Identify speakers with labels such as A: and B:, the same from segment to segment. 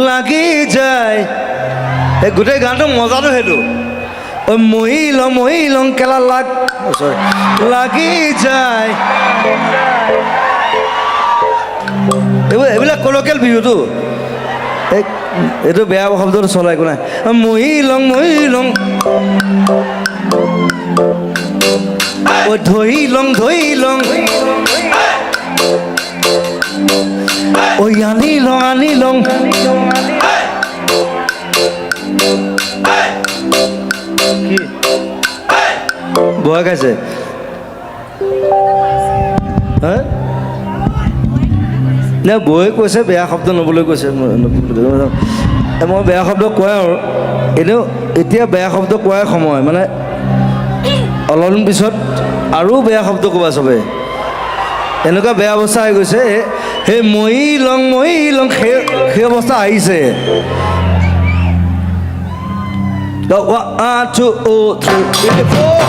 A: লাগি যায় এই গোটেই গানটো মজাটো সেইটো ঐ মহিলং কেলা লাগি যায় এইবিলাক কলকিয়েল বিহুটো এইটো বেয়া শব্দটো চলাই একো নাই মহিলং ঐ ধৰিলং ঐ আনিলং বয়া খাইছে নে বৌয়ে কৈছে বেয়া শব্দ নবলৈ কৈছে মই বেয়া শব্দ কয় আৰু এনেও এতিয়া বেয়া শব্দ কোৱাই সময় মানে অলপ পিছত আৰু বেয়া শব্দ ক'বা চবে এনেকুৱা বেয়া অৱস্থা হৈ গৈছে সেই মহিলং সেই অৱস্থা আহিছে One, two, three, four.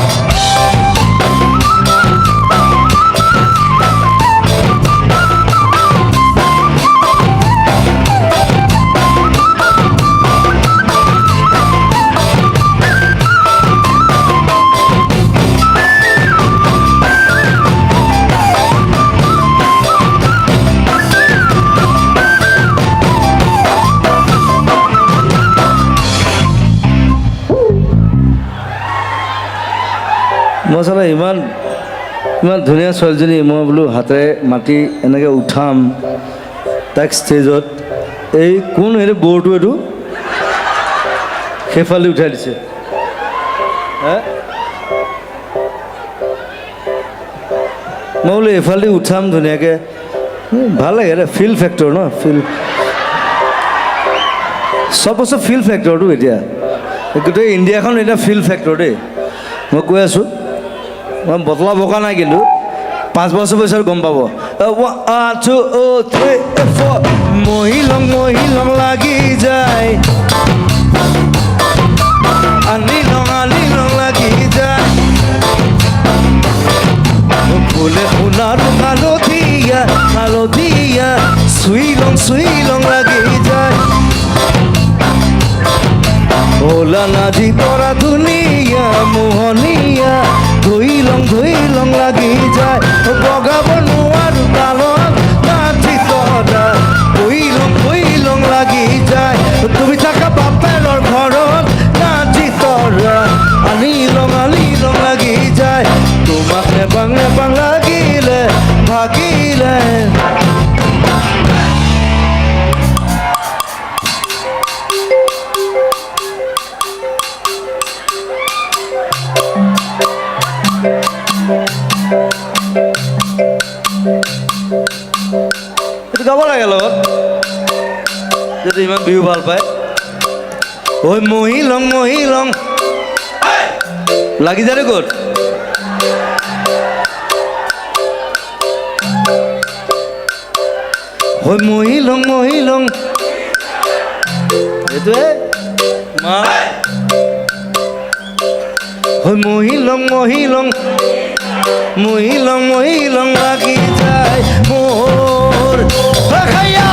A: মই চালে ইমান ধুনীয়া ছোৱালীজনী মই বোলো হাতেৰে মাতি এনেকৈ উঠাম তাইক ষ্টেজত এই কোন এইটো বৰটো এইটো সেইফালে উঠাই দিছে মই বোলো এইফালে উঠাম ধুনীয়াকৈ ভাল লাগে এটা ফিল ফেক্টৰ ন ফিল চব বস্তু ফিল ফেক্টৰটো এতিয়া গোটেই ইণ্ডিয়াখন এতিয়া ফিল ফেক্টৰ দেই মই কৈ আছোঁ মই বটলা বকা নাই কিন্তু 5 বছৰ পিছত গম পাব মহিলং লাগি যায় আনিলং লাগি যায় ফুলে সোণাৰু হালধীয়া চুইলং লাগি যায় ওলা নাজি তৰা ধুনীয়া মোহনীয়া ধুইলং লাগি যায় বগাব নোৱাৰো তালত নাচি তৰা ধুইলং লাগি যায় তুমি থাকা বাপেৰৰ ঘৰত নাচি তৰা আনিলং লাগি যায় তোমাক নেপাং লাগিলে ভাগিলে গাব লাগে লগত যদি ইমান বিহু ভাল পায় ঐ মহিলং লাগি যায় ক'ত ঐ মহিলং এইটোৱে মা ঐ মহিলং লাগি যায় মোৰ খাইয়া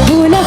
B: Hula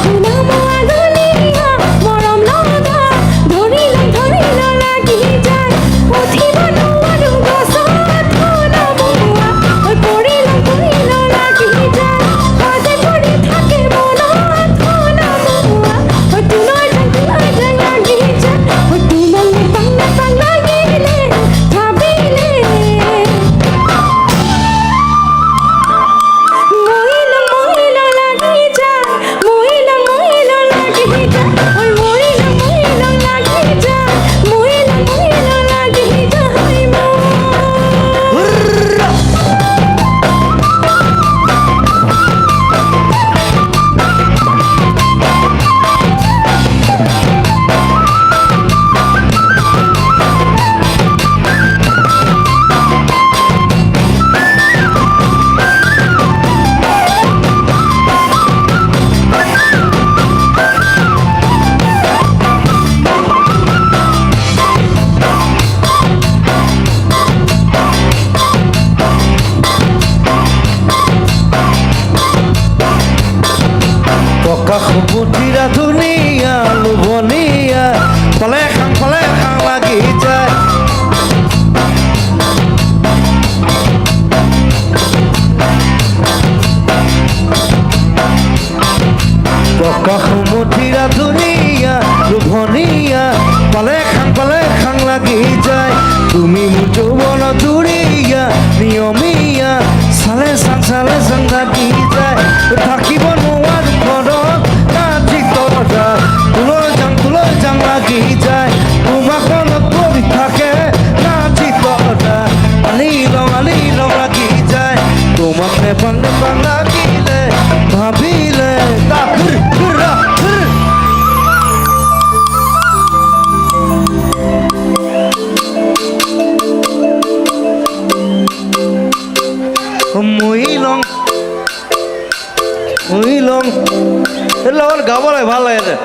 A: লগত গাব লাগে ভাল লাগে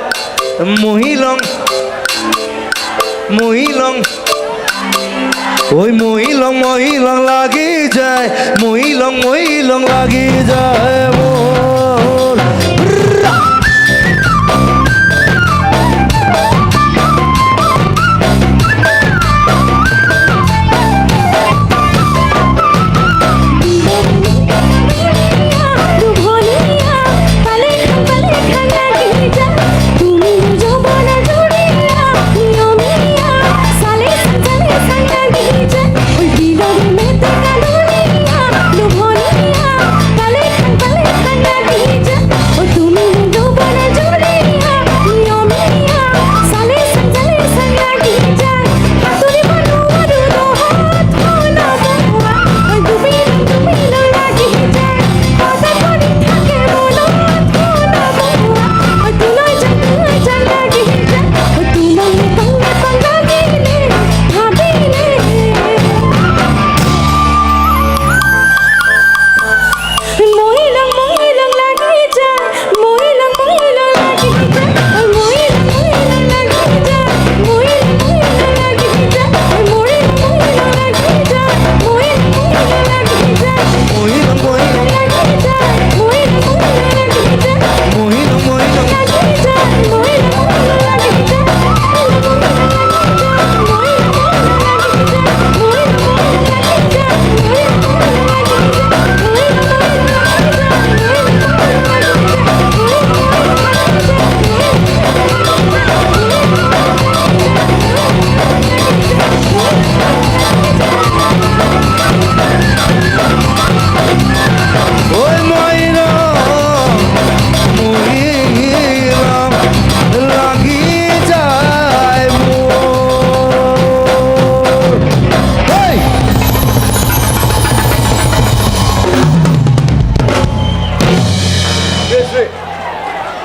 A: মহিলং মহিলং ওই মহিলং মহিলং লাগি যায় মহিলং মহিলং লাগি যায়